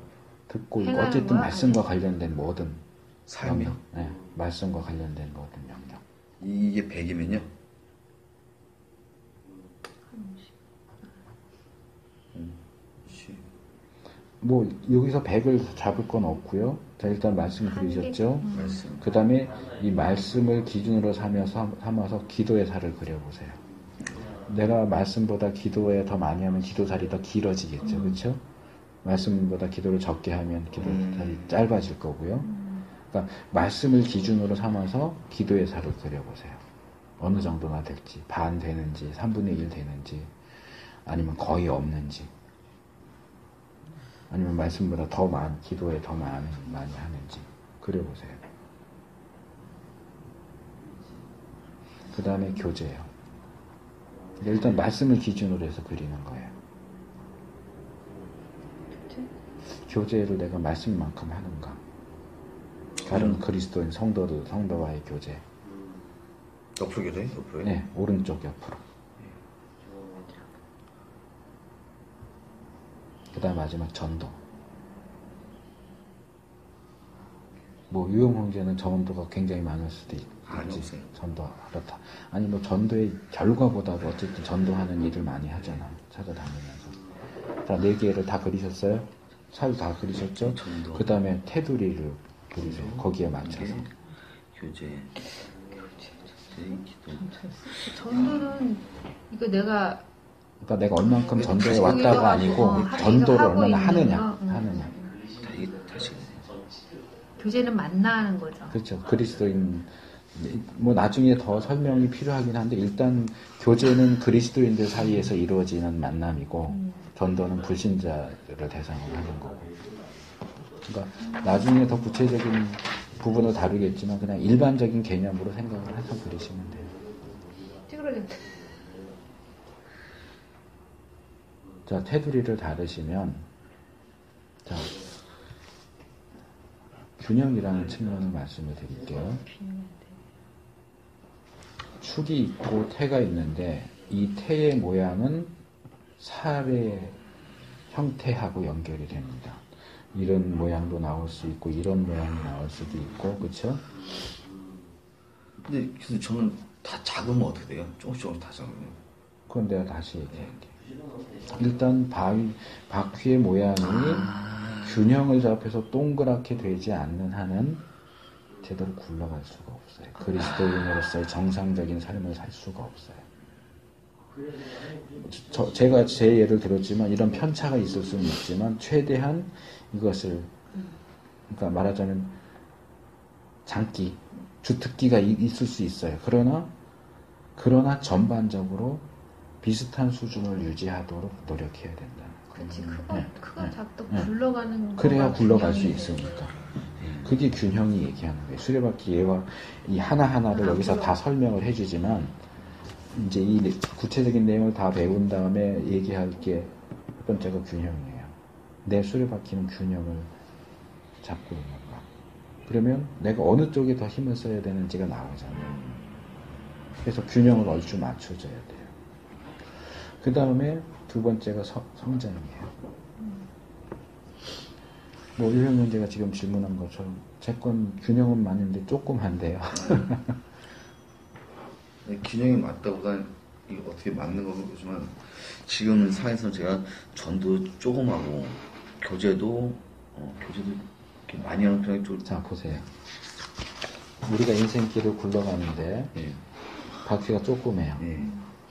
어쨌든 거야? 말씀과 관련된 모든 삶이요? 명령. 네, 말씀과 관련된 모든 명령. 이게 100이면요? 여기서 100을 잡을 건 없고요. 자, 일단 말씀 그리셨죠? 말씀. 그 다음에 이 말씀을 기준으로 삼아서 기도의 살을 그려보세요. 내가 말씀보다 기도에 더 많이 하면 기도살이 더 길어지겠죠. 그렇죠? 말씀보다 기도를 적게 하면 기도살이 짧아질 거고요. 그러니까 말씀을 기준으로 삼아서 기도의 살을 그려보세요. 어느 정도나 될지, 반 되는지, 3분의 1 되는지, 아니면 거의 없는지, 아니면 말씀보다 기도에 더 많이 하는지 그려보세요. 그 다음에 교제예요. 일단 말씀을 기준으로 해서 그리는 거예요. 교제를 내가 말씀만큼 하는가? 다른 그리스도인 성도와의 교제. 옆으로 교제? 옆으로요? 네, 오른쪽 옆으로. 그 다음 마지막 전도. 유형 형제는 전도가 굉장히 많을 수도 있지. 없어요. 전도 그렇다. 아니 전도의 결과보다도 어쨌든 전도하는 일을 많이 하잖아. 찾아다니면서. 자, 4개를 다 그리셨어요? 살 다 그리셨죠? 전도. 그 다음에 테두리를 그리세요. 거기에 맞춰서. 교제, 기도. 전도는 이거 내가 그러니까 내가 얼만큼 전도에 다시 왔다가 아니고 전도를 하고 얼마나 있는 하느냐. 거. 하느냐. 이게 다시. 교제는 만나는 거죠. 그렇죠. 그리스도인 뭐 나중에 더 설명이 필요하긴 한데 일단 교제는 그리스도인들 사이에서 이루어지는 만남이고 전도는 불신자를 대상으로 하는 거고. 그러니까 나중에 더 구체적인 부분을 다루겠지만 그냥 일반적인 개념으로 생각을 해서 그리시면 돼요. 찌그러졌다. 자, 테두리를 다루시면 자, 균형이라는 측면을 말씀을 드릴게요. 축이 있고 태가 있는데 이 태의 모양은 살의 형태하고 연결이 됩니다. 이런 모양도 나올 수 있고 이런 모양이 나올 수도 있고 그렇죠? 근데 교수님 저는 다 작으면 어떻게 돼요? 조금씩 다 작으면. 그건 내가 다시 얘기할게. 일단 바퀴의 모양이 균형을 잡혀서 동그랗게 되지 않는 한은 제대로 굴러갈 수가 없어요. 그리스도인으로서의 정상적인 삶을 살 수가 없어요. 제가 제 예를 들었지만 이런 편차가 있을 수는 있지만 최대한 이것을 그러니까 말하자면 장기, 주특기가 있을 수 있어요. 그러나 전반적으로 비슷한 수준을 유지하도록 노력해야 된다. 그렇지. 네. 크가 작도 네. 굴러가는 그래야 거가 굴러갈 수 균형이 있으니까. 그게 균형이 얘기하는 거예요. 수레바퀴 예와 이 하나하나를 여기서 다 설명을 해주지만 이제 이 구체적인 내용을 다 배운 다음에 얘기할 게 첫 번째가 균형이에요. 내 수레바퀴는 균형을 잡고 있는가. 그러면 내가 어느 쪽에 더 힘을 써야 되는지가 나오잖아요. 그래서 균형을 얼추 맞춰줘야 돼요. 그 다음에 두 번째가 성장이에요. 뭐 일형문제가 지금 질문한 것처럼 제 건 균형은 맞는데 조그만데요. 균형이 맞다보다는 이게 어떻게 맞는 건가 보지만 지금 상에서는 제가 전도 조금하고 교제도 이렇게 많이 하는 편이 좀. 자 보세요. 우리가 인생길을 굴러가는데 예. 바퀴가 조그매요. 예.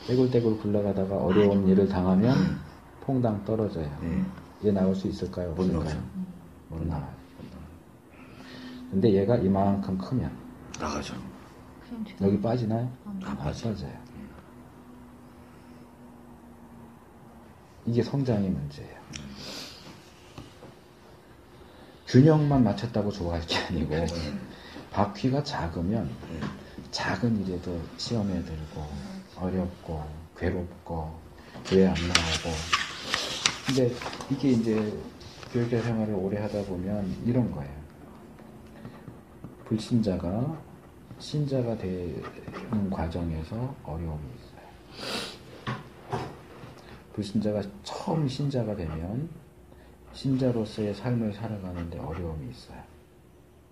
떼굴떼굴 굴러가다가 어려운 일을 당하면 퐁당 떨어져요. 예. 얘 나올 수 있을까요? 못 없을까요? 나오죠. 못 나와요. 근데 얘가 이만큼 크면 나가죠. 그냥 여기 빠지나요? 다 빠져요. 이게 성장의 문제예요. 균형만 맞췄다고 좋아할 게 아니고 바퀴가 작으면 작은 일에도 시험에 들고 어렵고 괴롭고 왜 안 나오고. 근데 이게 이제 교육자 생활을 오래 하다 보면 이런 거예요. 불신자가 신자가 되는 과정에서 어려움이 있어요. 불신자가 처음 신자가 되면 신자로서의 삶을 살아가는데 어려움이 있어요.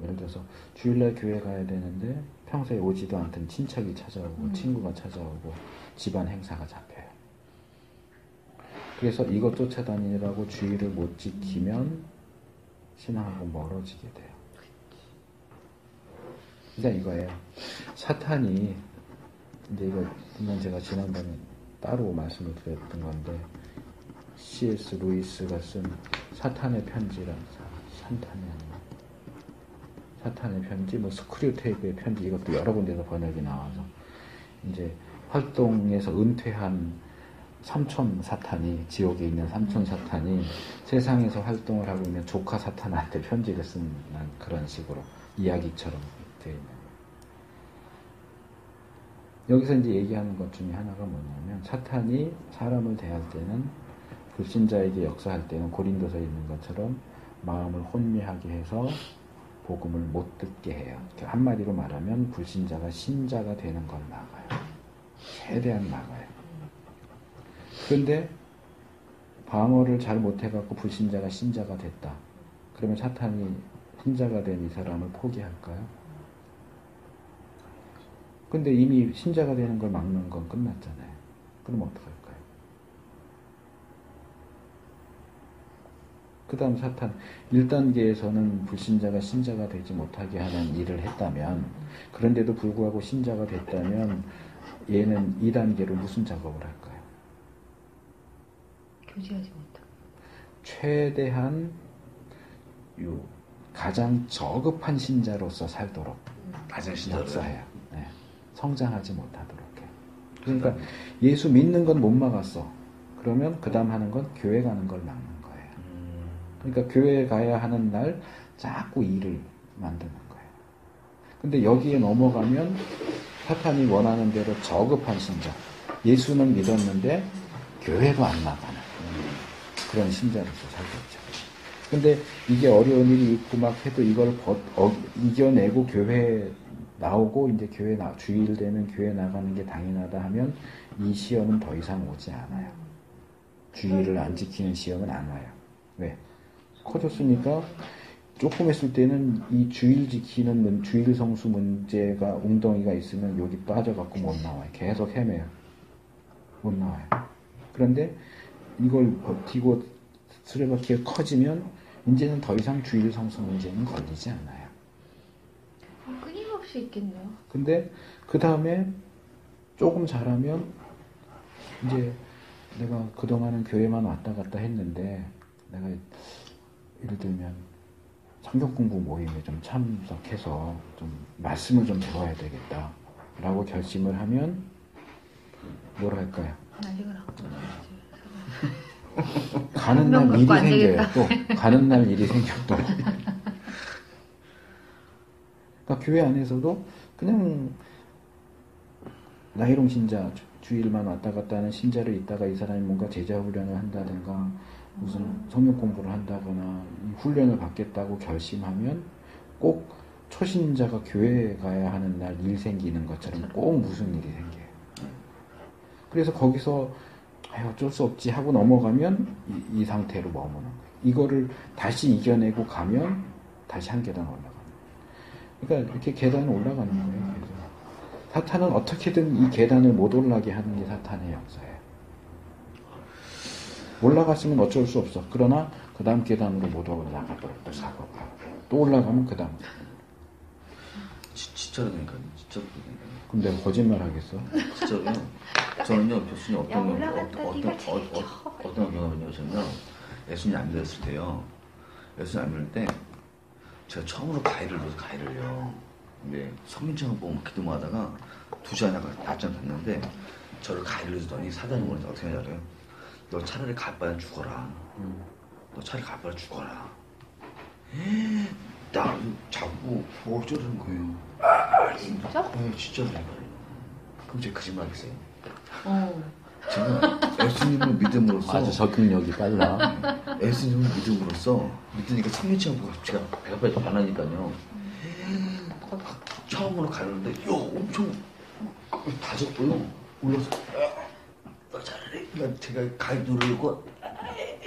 예를 들어서 주일날 교회 가야 되는데 평소에 오지도 않던 친척이 찾아오고 친구가 찾아오고 집안 행사가 잡혀요. 그래서 이것 쫓아다니느라고 주의를 못 지키면 신앙하고 멀어지게 돼요. 그러니까 이거예요. 사탄이 이제 이건 제가 지난번에 따로 말씀을 드렸던 건데 C.S. 루이스가 쓴 사탄의 편지란 사탄의 편지, 뭐 스크류테이프의 편지 이것도 여러 군데서 번역이 나와서 이제 활동에서 은퇴한 삼촌 사탄이 지옥에 있는 삼촌 사탄이 세상에서 활동을 하고 있는 조카 사탄한테 편지를 쓰는 그런 식으로 이야기처럼 되어 있는 거예요. 여기서 이제 얘기하는 것 중에 하나가 뭐냐면 사탄이 사람을 대할 때는 불신자에게 역사할 때는 고린도서에 있는 것처럼 마음을 혼미하게 해서 복음을 못 듣게 해요. 한마디로 말하면 불신자가 신자가 되는 걸 막아요. 최대한 막아요. 그런데 방어를 잘 못해갖고 불신자가 신자가 됐다. 그러면 사탄이 신자가 된 이 사람을 포기할까요? 근데 이미 신자가 되는 걸 막는 건 끝났잖아요. 그럼 어떡할까요? 그 다음 사탄 1단계에서는 불신자가 신자가 되지 못하게 하는 일을 했다면, 그런데도 불구하고 신자가 됐다면 얘는 2단계로 무슨 작업을 할까요? 교제하지 못하고 최대한 가장 저급한 신자로서 살도록 가장 신자로요? 역사해요. 성장하지 못하도록 해. 그러니까 예수 믿는 건 못 막았어. 그러면 그 다음 하는 건 교회 가는 걸 막는 거예요. 그러니까 교회 가야 하는 날 자꾸 일을 만드는 거예요. 근데 여기에 넘어가면 사탄이 원하는 대로 저급한 신자, 예수는 믿었는데 교회도 안 나가는 그런 신자로서 살겠죠. 근데 이게 어려운 일이 있고 막 해도 이걸 이겨내고 교회 나오고 이제 주일 되면 교회 나가는 게 당연하다 하면 이 시험은 더 이상 오지 않아요. 주일을 안 지키는 시험은 안 와요. 왜? 커졌으니까 조금 했을 때는 이 주일 지키는 주일 성수 문제가 웅덩이가 있으면 여기 빠져갖고 못 나와요. 계속 헤매요. 못 나와요. 그런데 이걸 버티고 수레바퀴가 커지면 이제는 더 이상 주일 성수 문제는 걸리지 않아요. 끊임없이 있겠네요. 근데 그 다음에 조금 잘하면 이제 내가 그동안은 교회만 왔다 갔다 했는데 내가 예를 들면 성경 공부 모임에 좀 참석해서 좀 말씀을 좀 들어야 되겠다 라고 결심을 하면 뭘 할까요? 난리가 나고 가는 날 일이 생겨요. 또 가는 날 일이 생겨 또. 그러니까 교회 안에서도 그냥 나이롱 신자 주일만 왔다 갔다 하는 신자를 있다가 이 사람이 뭔가 제자 훈련을 한다든가 무슨 성경 공부를 한다거나 훈련을 받겠다고 결심하면 꼭 초신자가 교회에 가야 하는 날 일 생기는 것처럼 꼭 무슨 일이 생겨요. 그래서 거기서 어쩔 수 없지 하고 넘어가면 이 상태로 머무는 거예요. 이거를 다시 이겨내고 가면 다시 한 계단 올라가는 거예요. 그러니까 이렇게 계단을 올라가는 거예요. 그래서 사탄은 어떻게든 이 계단을 못 올라가게 하는 게 사탄의 역사예요. 올라갔으면 어쩔 수 없어. 그러나 그 다음 계단으로 못 올라가도록 또 사고가. 또 올라가면 그 다음. 진짜로 되니까 진짜로 되니까. 그럼 내가 거짓말 하겠어? 진짜로요? 저는요, 교수님 야, 올라갔다 네가 제일 어떤 경험이냐면 저는요, 예수님 안 믿었을 때요. 예수님 안 믿을 때 제가 처음으로 가위를요. 근데 성민창을 보고 기도만 하다가 두 시간 낮잠 잤는데 저를 가위를 주더니 사단이 뭐라는지 어떻게 하냐 알아요? 너 차라리 갈 바엔 죽어라. 너 차라리 갈 바엔 죽어라. 나 자꾸 어쩌라는 거예요. 진짜? 네, 진짜 그래요. 그럼 제가 거짓말 하겠어요? 어. 제가 예수님을 믿음으로써 아주 적응력이 빨라. 예수님을 믿음으로써 믿으니까 성민창을 보고 제가 배가 빨리 반하니까요. 처음으로 가는데 엄청 다졌고요. 올라서 너 차라리 제가 가위 누르고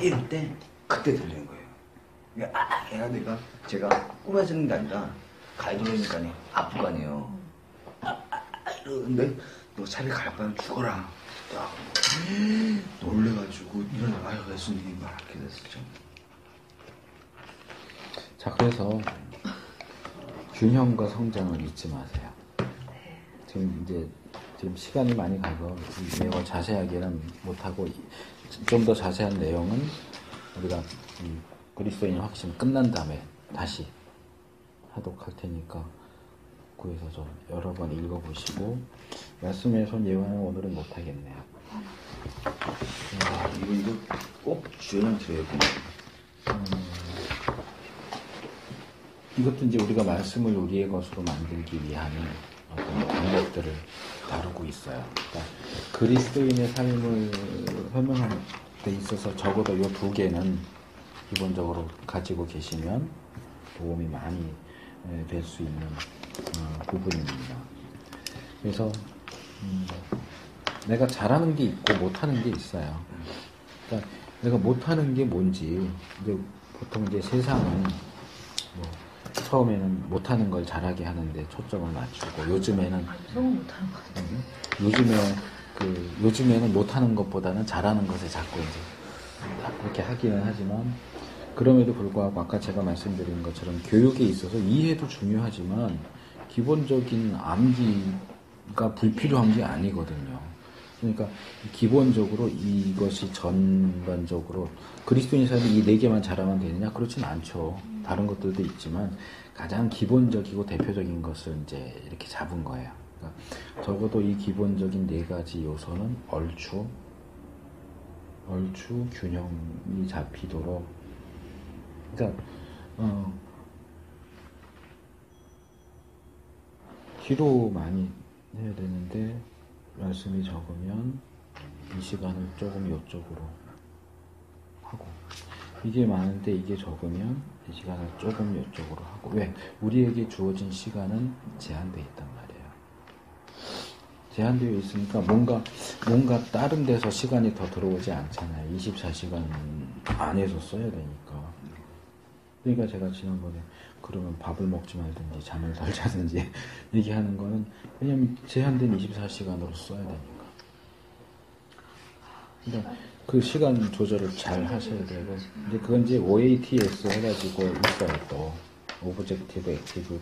이럴 때 그때 들리는 거예요. 그러니까 제가 꾸며지는 게 아니라 가위 누르니까 아플 거 아니에요. 이러는데 너 차라리 갈 바엔 죽어라. 놀래가지고 일어나 예수님 말하게 됐었죠. 자, 그래서 균형과 성장을 잊지 마세요. 지금 시간이 많이 가서 내용 자세하게는 못하고 좀 더 자세한 내용은 우리가 그리스도인 확신 끝난 다음에 다시 하도록 할 테니까 그래서 좀 여러 번 읽어보시고 말씀의 손 예화는 오늘은 못하겠네요. 이거 꼭 주연을 드려야겠네. 이것도 이제 우리가 말씀을 우리의 것으로 만들기 위한 어떤 방법들을 다루고 있어요. 그러니까 그리스도인의 삶을 설명하는 데 있어서 적어도 이 두 개는 기본적으로 가지고 계시면 도움이 많이 될 수 있는 부분입니다. 그래서 내가 잘하는 게 있고 못하는 게 있어요. 그러니까 내가 못하는 게 뭔지 이제 보통 이제 세상은 뭐 처음에는 못하는 걸 잘하게 하는데 초점을 맞추고 요즘에는 너무 못하는 것 같아요. 요즘에는 못하는 것보다는 잘하는 것에 자꾸 이제 그렇게 하기는 하지만 그럼에도 불구하고 아까 제가 말씀드린 것처럼 교육에 있어서 이해도 중요하지만 기본적인 암기가 불필요한 게 아니거든요. 그러니까 기본적으로 이것이 전반적으로 그리스도인 삶이 이 네 개만 잘하면 되느냐? 그렇진 않죠. 다른 것들도 있지만 가장 기본적이고 대표적인 것을 이제 이렇게 잡은 거예요. 그러니까 적어도 이 기본적인 네 가지 요소는 얼추 균형이 잡히도록, 그러니까 뒤로 많이 해야 되는데 말씀이 적으면 이 시간을 조금 이쪽으로 하고, 이게 많은데 이게 적으면 이 시간을 조금 이쪽으로 하고. 왜? 우리에게 주어진 시간은 제한되어 있단 말이에요. 제한되어 있으니까 뭔가 다른 데서 시간이 더 들어오지 않잖아요. 24시간 안에서 써야 되니까. 그러니까 제가 지난번에 그러면 밥을 먹지 말든지 잠을 덜 자든지 얘기하는 거는, 왜냐면 제한된 24시간으로 써야 되니까. 그러니까 그 시간 조절을 잘 하셔야 되고, 이제 그건 이제 OATS 해가지고 있어요. 또 오브젝티브, 액티브,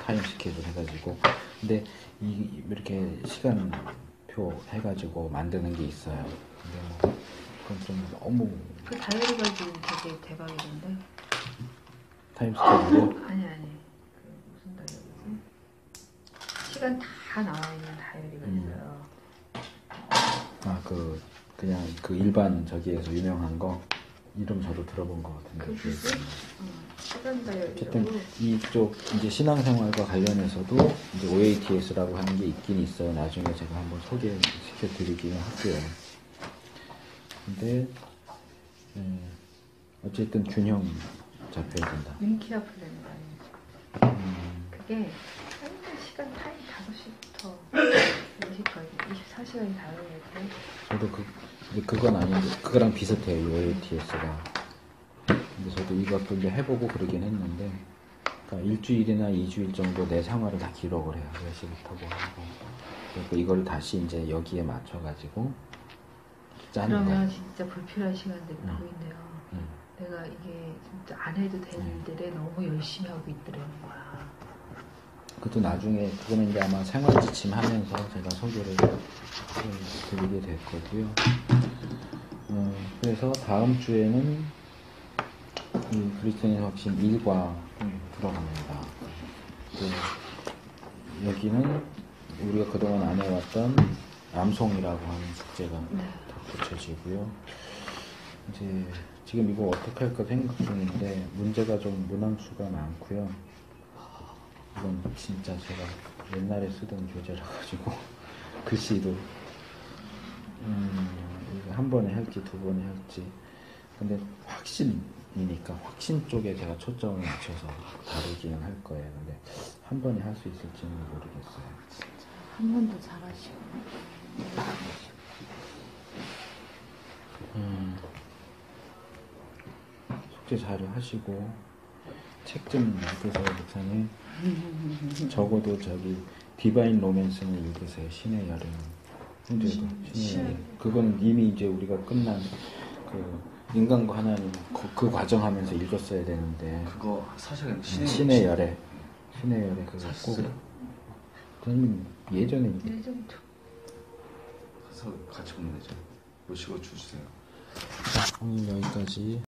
타임 스케줄 해가지고. 근데 이렇게 시간표 해가지고 만드는 게 있어요. 근데 뭐 그건 좀 너무. 그 다이어리가 지금 되게 대박이던데. 타임 스케줄이요? 아니 그 무슨 다이어리지? 시간 다 나와 있는 다이어리가 있어요. 아, 그냥 그 일반 저기에서 유명한 거 이름 저도 들어본 것 같은데. 그 뭐지? 시간 어쨌든 다이어리라고. 이쪽 이제 신앙생활과 관련해서도 이제 OATS라고 하는 게 있긴 있어요. 나중에 제가 한번 소개시켜 드리기는 할게요. 근데 어쨌든 균형 잡혀야 된다. 윈키아 플랜이라는. 그게 항상 시간 타임 5시부터 10시까지 24시간이 다르는데. 저도 근데 그건 아닌데 그거랑 비슷해요. 이 OATS가. 근데 저도 이것도 이제 해보고 그러긴 했는데, 그러니까 일주일이나 2주일 정도 내 생활을 다 기록을 해요. 몇 시부터 뭐 하고. 그리고 이걸 다시 이제 여기에 맞춰가지고 짜는 그러면 거예요. 진짜 불필요한 시간들이 보인대요. 내가 이게 진짜 안 해도 될 일들에 너무 열심히 하고 있더라는 거야. 그것도 나중에, 그거는 이제 아마 생활 지침 하면서 제가 소개를 드리게 될 거고요. 그래서 다음 주에는 이 그리스도인의 확신 1과 들어갑니다. 여기는 우리가 그동안 안 해왔던 암송이라고 하는 숙제가 덧붙여지고요. 이제 지금 이거 어떻게 할까 생각 중인데, 문제가 좀 문항수가 많고요. 이건 진짜 제가 옛날에 쓰던 교재라 가지고 글씨도 이거 한 번에 할지 두 번에 할지. 근데 확신이니까 확신 쪽에 제가 초점을 맞춰서 다루기는 할 거예요. 근데 한 번에 할 수 있을지는 모르겠어요. 한 번도 잘하시고. 숙제 잘 하시고 책 좀 읽으세요, 목사님. 적어도 저기 디바인 로맨스는 읽으세요. 신의 여름. 형제도 신의 여름. 그건 이미 이제 우리가 끝난 그 인간과 하나님 그 과정하면서 읽었어야 되는데. 그거 사실은 신의 열애 그거 꼭. 사셨어요? 저는 예전에 예전부터. 가서 같이 보면 되죠. 모시고 주세요. 자, 오늘 여기까지.